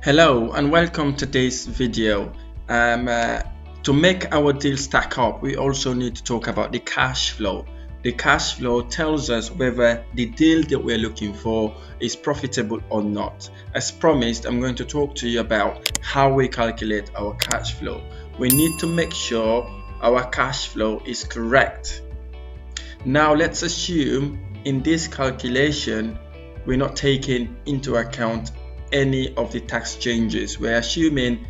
Hello and welcome to today's video. To make our deal stack up, we also need to talk about the cash flow. The cash flow tells us whether the deal that we're looking for is profitable or not. As promised, I'm going to talk to you about how we calculate our cash flow. We need to make sure our cash flow is correct. Now let's assume in this calculation we're not taking into account any of the tax changes. We're assuming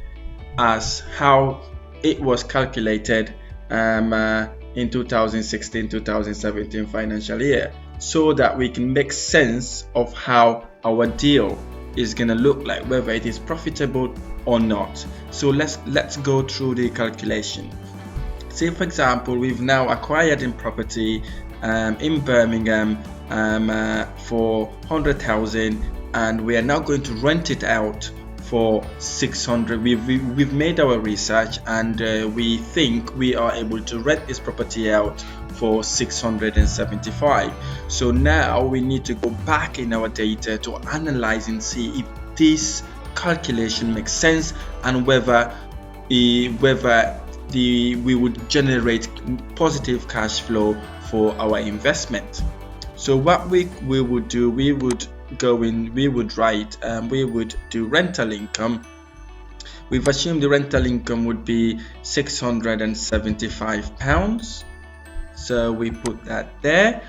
as how it was calculated in 2016-2017 financial year, so that we can make sense of how our deal is going to look like, whether it is profitable or not. So let's go through the calculation. Say for example, we've now acquired a property in Birmingham for 100,000, and we are now going to rent it out for 600. We've made our research, and we think we are able to rent this property out for 675. So now we need to go back in our data to analyze and see if this calculation makes sense and whether we would generate positive cash flow for our investment. So what we would do, we would do rental income. We've assumed the rental income would be £675, so we put that there.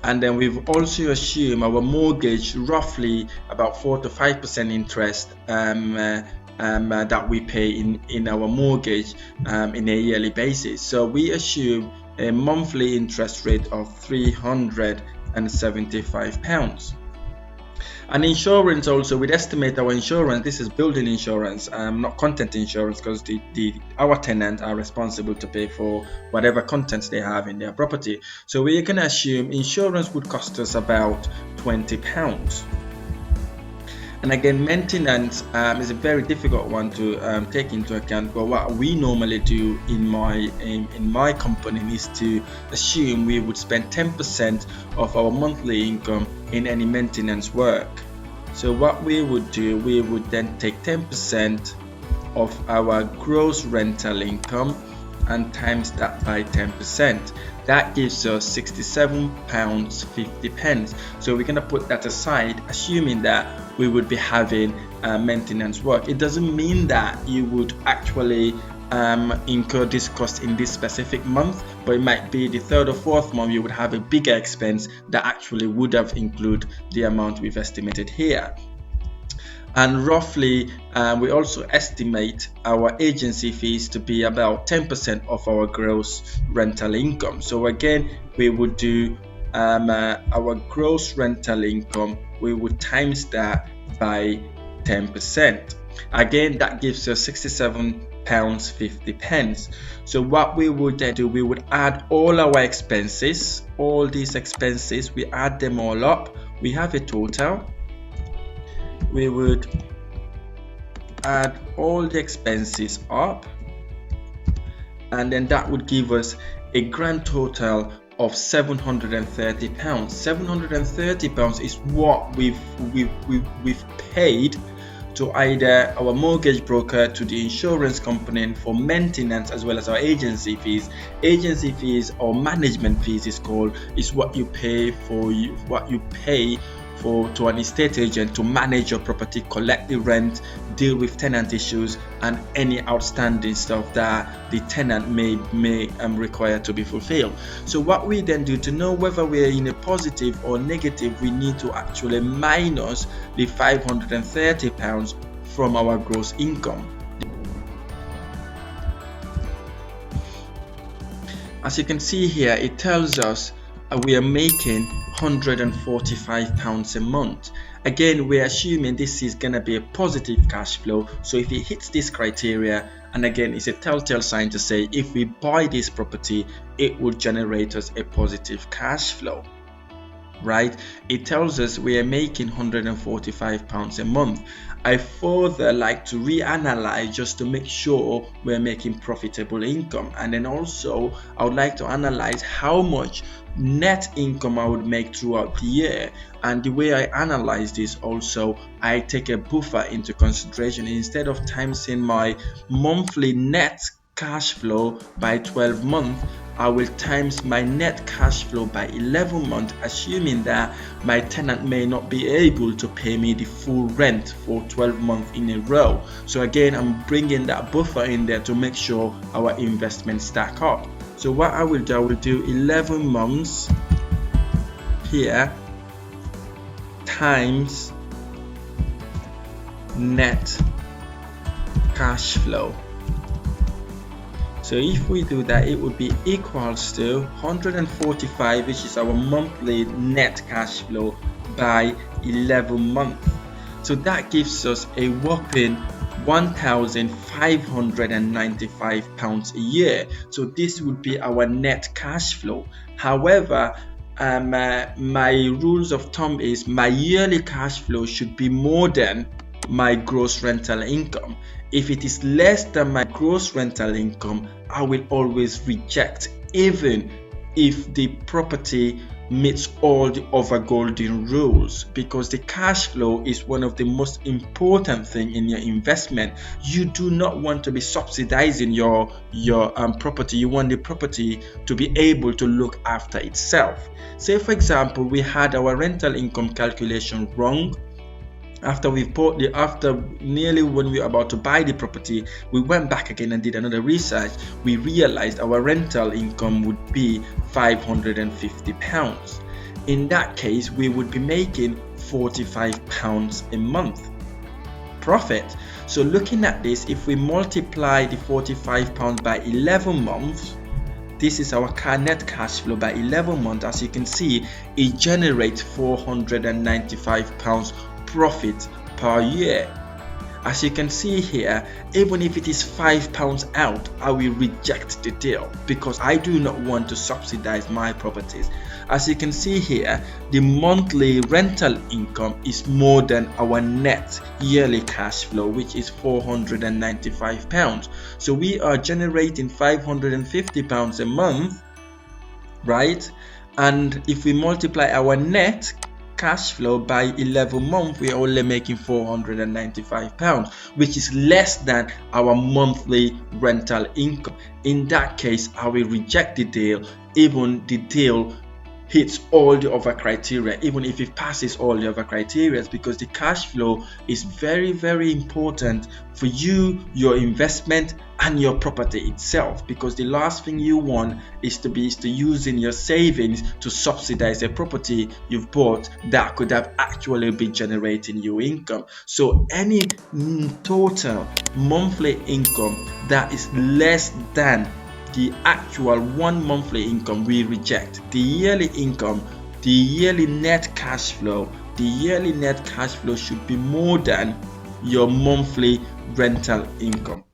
And then we've also assumed our mortgage, roughly about 4 to 5% interest that we pay in our mortgage in a yearly basis. So we assume a monthly interest rate of £375. And insurance also, we'd estimate our insurance. This is building insurance, not content insurance, because our tenants are responsible to pay for whatever contents they have in their property. So we can assume insurance would cost us about £20. And again, maintenance is a very difficult one to take into account. But what we normally do in my company is to assume we would spend 10% of our monthly income in any maintenance work. So what we would do, we would then take 10% of our gross rental income and times that by 10%. That gives us £67.50. So we're going to put that aside, assuming that we would be having maintenance work. It doesn't mean that you would actually incur this cost in this specific month, but it might be the third or fourth month you would have a bigger expense that actually would have included the amount we've estimated here. And roughly we also estimate our agency fees to be about 10% of our gross rental income. So again, we would do our gross rental income, we would times that by 10%. Again, that gives us £67.50. So what we would then do, we would add all our expenses, all these expenses, we add them all up, we have a total. We would add all the expenses up, and then that would give us a grand total of £730. £730 is what we've paid to either our mortgage broker, to the insurance company for maintenance, as well as our agency fees. Agency fees or management fees is what you pay to an estate agent to manage your property, collect the rent, deal with tenant issues, and any outstanding stuff that the tenant may require to be fulfilled. So what we then do to know whether we are in a positive or negative, we need to actually minus the £530 from our gross income. As you can see here, it tells us we are making £145 a month. Again, we're assuming this is going to be a positive cash flow. So if it hits this criteria, and again, it's a telltale sign to say if we buy this property, it would generate us a positive cash flow. right? It tells us we are making £145 a month. I further like to reanalyze just to make sure we're making profitable income, and then also I would like to analyze how much net income I would make throughout the year. And the way I analyze this, also I take a buffer into consideration. Instead of timesing my monthly net cash flow by 12 months, I will times my net cash flow by 11 months, assuming that my tenant may not be able to pay me the full rent for 12 months in a row. So again, I'm bringing that buffer in there to make sure our investments stack up. So what I will do 11 months here times net cash flow. So if we do that, it would be equals to 145, which is our monthly net cash flow by 11 months. So that gives us a whopping £1,595 a year. So this would be our net cash flow. However, my rules of thumb is my yearly cash flow should be more than my gross rental income. If it is less than my gross rental income, I will always reject, even if the property meets all the other golden rules, because the cash flow is one of the most important thing in your investment. You do not want to be subsidizing your property. You want the property to be able to look after itself. Say for example, we had our rental income calculation wrong. After we bought nearly when we were about to buy the property, we went back again and did another research. We realized our rental income would be £550. In that case, we would be making £45 a month profit. So looking at this, if we multiply the £45 by 11 months, this is our net cash flow by 11 months. As you can see, it generates £495 profit per year. As you can see here, even if it is £5 out, I will reject the deal because I do not want to subsidize my properties. As you can see here, the monthly rental income is more than our net yearly cash flow, which is £495. So we are generating £550 a month, right? And if we multiply our net cash flow by 11 months, we are only making £495, which is less than our monthly rental income. In that case, I will reject the deal, even the deal hits all the other criteria, even if it passes all the other criteria, because the cash flow is very, very important for you, your investment, and your property itself, because the last thing you want is to using your savings to subsidize a property you've bought that could have actually been generating you income. So any total monthly income that is less than the actual 1 monthly income, we reject. The yearly income, the yearly net cash flow should be more than your monthly rental income.